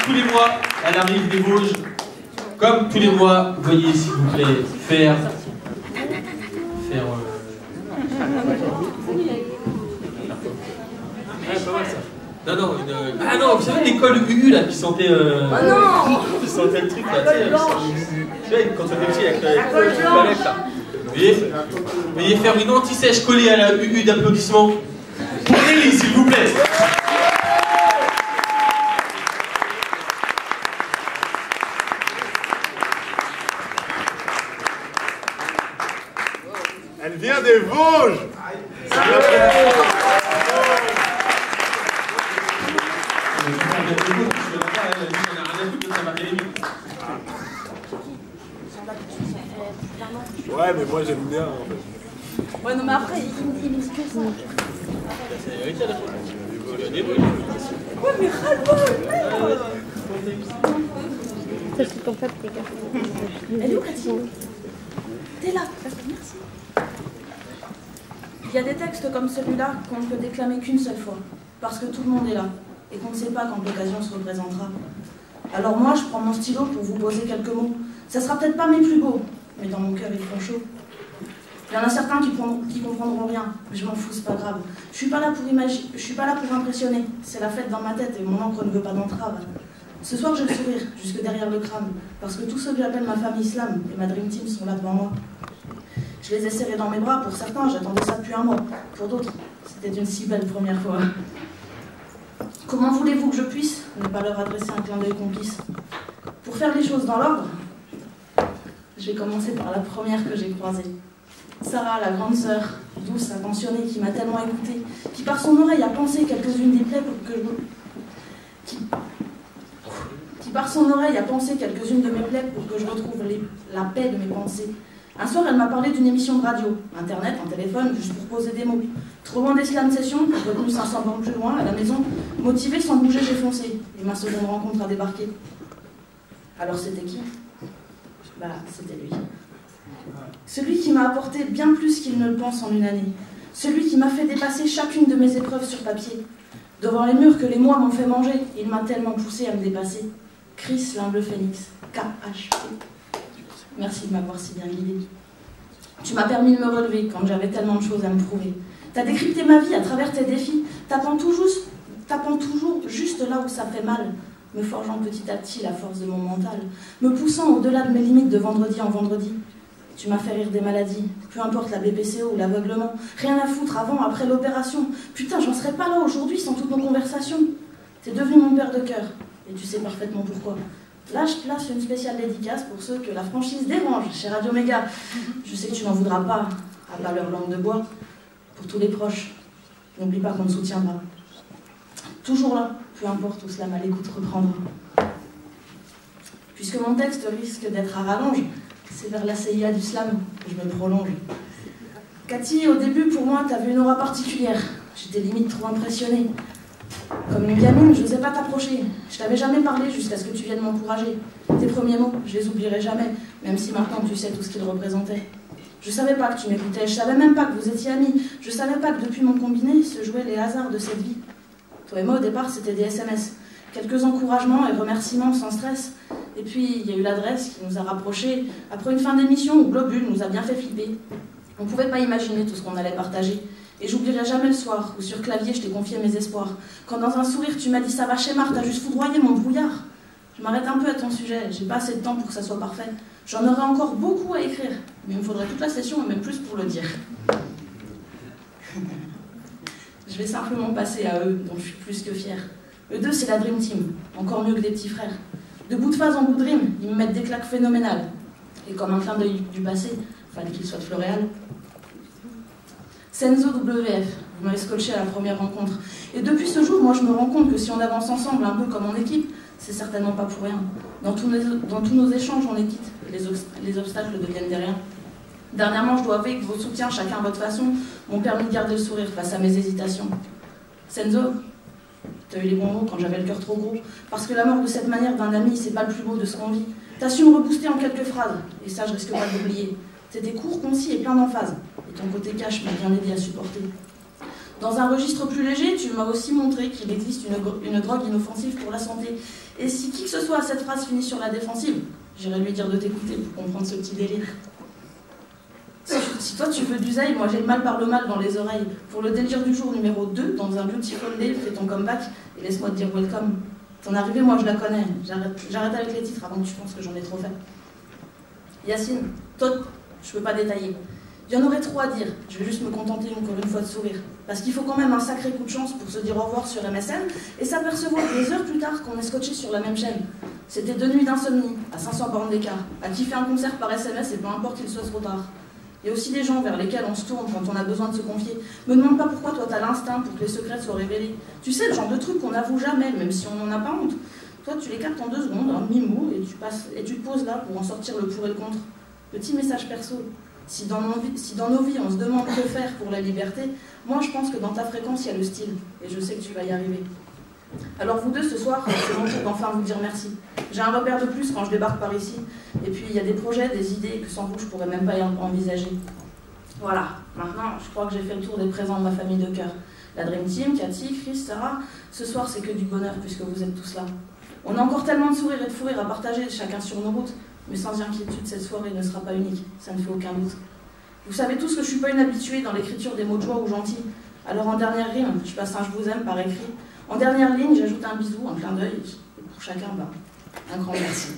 tous les mois, elle arrive des Vosges. Comme tous les mois, veuillez s'il vous plaît faire non, non, ah non, vous savez l'école UU là qui sentait qui sentait le truc là, tu sais, quand on était petit avec la palette là. Veuillez faire une anti-sèche collée à la UU d'applaudissements. Aurélie, s'il vous plaît. Elle vient des Vosges. Ouais, mais moi j'aime bien en fait. Ouais, non, mais après, il me dit que ça. Ouais, mais ras-le-bol, merde. Ça, c'est ton fait, les gars. Elle est où, Cathy? T'es là. Merci. Il y a des textes comme celui-là qu'on ne peut déclamer qu'une seule fois, parce que tout le monde est là, et qu'on ne sait pas quand l'occasion se représentera. Alors moi, je prends mon stylo pour vous poser quelques mots. Ça sera peut-être pas mes plus beaux, mais dans mon cœur, ils font chaud. Il y en a certains qui comprendront rien, mais je m'en fous, c'est pas grave. Je suis pas là pour impressionner. C'est la fête dans ma tête et mon encre ne veut pas d'entrave. Ce soir, j'ai le sourire, jusque derrière le crâne, parce que tous ceux que j'appelle ma famille islam et ma dream team sont là devant moi. Je les ai serrés dans mes bras, pour certains, j'attendais ça depuis un mois. Pour d'autres, c'était une si belle première fois. Comment voulez-vous que je puisse ne pas leur adresser un clin d'œil complice? Pour faire les choses dans l'ordre, je vais commencer par la première que j'ai croisée. Sarah, la grande sœur, douce, attentionnée, qui m'a tellement écoutée, qui par son oreille a pensé quelques-unes des plaies pour que je... Qui par son oreille a pensé quelques-unes de mes plaies pour que je retrouve la paix de mes pensées. Un soir, elle m'a parlé d'une émission de radio, internet, un téléphone, juste pour poser des mots. Trop loin des slam sessions, revenu 500 bornes plus loin, à la maison, motivée sans bouger, j'ai foncé. Et ma seconde rencontre a débarqué. Alors c'était qui? Bah, c'était lui. Celui qui m'a apporté bien plus qu'il ne le pense en une année. Celui qui m'a fait dépasser chacune de mes épreuves sur papier. Devant les murs que les mois m'ont fait manger, il m'a tellement poussé à me dépasser. Chris l'humble phénix, KHP. Merci de m'avoir si bien guidée. Tu m'as permis de me relever quand j'avais tellement de choses à me prouver. T'as décrypté ma vie à travers tes défis, tapant toujours juste là où ça fait mal, me forgeant petit à petit la force de mon mental, me poussant au-delà de mes limites de vendredi en vendredi. Tu m'as fait rire des maladies, peu importe la BPCO ou l'aveuglement, rien à foutre avant, après l'opération. Putain, j'en serais pas là aujourd'hui sans toutes nos conversations. T'es devenu mon père de cœur, et tu sais parfaitement pourquoi. Là, je place une spéciale dédicace pour ceux que la franchise dérange chez Radio Méga. Je sais que tu n'en voudras pas, à pas leur langue de bois. Pour tous les proches, n'oublie pas qu'on te soutiendra. Toujours là, peu importe où cela m'a l'écoute reprendra. Puisque mon texte risque d'être à rallonge, c'est vers la CIA du slam que je me prolonge. Cathy, au début, pour moi, t'avais une aura particulière. J'étais limite trop impressionnée. Comme une gamine, je n'osais pas t'approcher. Je t'avais jamais parlé jusqu'à ce que tu viennes m'encourager. Tes premiers mots, je les oublierai jamais, même si maintenant tu sais tout ce qu'ils représentaient. Je savais pas que tu m'écoutais, je savais même pas que vous étiez amis. Je savais pas que depuis mon combiné se jouaient les hasards de cette vie. Toi et moi, au départ, c'était des SMS. Quelques encouragements et remerciements sans stress. Et puis, il y a eu l'adresse qui nous a rapprochés après une fin d'émission où Globule nous a bien fait flipper. On ne pouvait pas imaginer tout ce qu'on allait partager. Et j'oublierai jamais le soir où sur clavier je t'ai confié mes espoirs. Quand dans un sourire tu m'as dit ça va chez Marc, t'as juste foudroyé mon brouillard. Je m'arrête un peu à ton sujet, j'ai pas assez de temps pour que ça soit parfait. J'en aurais encore beaucoup à écrire, mais il me faudrait toute la session et même plus pour le dire. Je vais simplement passer à eux, dont je suis plus que fière. Eux deux, c'est la Dream Team, encore mieux que des petits frères. De bout de phase en bout de rime, ils me mettent des claques phénoménales. Et comme un clin d'œil du passé, fallait qu'il soit de Floréal. Senzo WF, vous m'avez scotché à la première rencontre. Et depuis ce jour, moi je me rends compte que si on avance ensemble, un peu comme en équipe, c'est certainement pas pour rien. Dans tous nos échanges, on est quitte. Les obstacles deviennent des riens. Dernièrement, je dois avouer que vos soutiens, chacun à votre façon, m'ont permis de garder le sourire face à mes hésitations. Senzo, t'as eu les bons mots quand j'avais le cœur trop gros. Parce que la mort de cette manière d'un ami, c'est pas le plus beau de ce qu'on vit. T'as su me rebooster en quelques phrases, et ça, je risque pas de l'oublier. C'était court, concis et plein d'emphase. Et ton côté cash m'a bien aidé à supporter. Dans un registre plus léger, tu m'as aussi montré qu'il existe une drogue inoffensive pour la santé. Et si qui que ce soit à cette phrase finit sur la défensive, j'irai lui dire de t'écouter pour comprendre ce petit délire. Si toi tu veux du zèle, moi j'ai le mal par le mal dans les oreilles. Pour le délire du jour numéro 2, dans un Beautiful Day, fais ton comeback et laisse-moi te dire welcome. Ton arrivée, moi je la connais. J'arrête avec les titres avant que tu penses que j'en ai trop fait. Yacine, toi, je peux pas détailler. Il y en aurait trop à dire. Je vais juste me contenter encore une fois de sourire. Parce qu'il faut quand même un sacré coup de chance pour se dire au revoir sur MSN et s'apercevoir des heures plus tard qu'on est scotché sur la même chaîne. C'était 2 nuits d'insomnie, à 500 bornes d'écart, à kiffer un concert par SMS et peu importe qu'il soit trop tard. Il y a aussi des gens vers lesquels on se tourne quand on a besoin de se confier. Me demande pas pourquoi toi t'as l'instinct pour que les secrets soient révélés. Tu sais, le genre de truc qu'on n'avoue jamais, même si on n'en a pas honte. Toi, tu les captes en 2 secondes, un demi-mot, et tu te poses là pour en sortir le pour et le contre. Petit message perso. Si dans nos vies on se demande que faire pour la liberté, moi je pense que dans ta fréquence il y a le style, et je sais que tu vas y arriver. Alors vous deux ce soir, c'est mon tour d'enfin vous dire merci. J'ai un repère de plus quand je débarque par ici, et puis il y a des projets, des idées que sans vous je pourrais même pas envisager. Voilà, maintenant je crois que j'ai fait le tour des présents de ma famille de cœur. La Dream Team, Cathy, Chris, Sarah, ce soir c'est que du bonheur puisque vous êtes tous là. On a encore tellement de sourires et de fou rires à partager chacun sur nos routes. Mais sans inquiétude, cette soirée ne sera pas unique, ça ne fait aucun doute. Vous savez tous que je ne suis pas une habituée dans l'écriture des mots de joie ou gentils. Alors en dernière rime, je passe un « je vous aime » par écrit. En dernière ligne, j'ajoute un bisou, un clin d'œil, et pour chacun, un grand merci.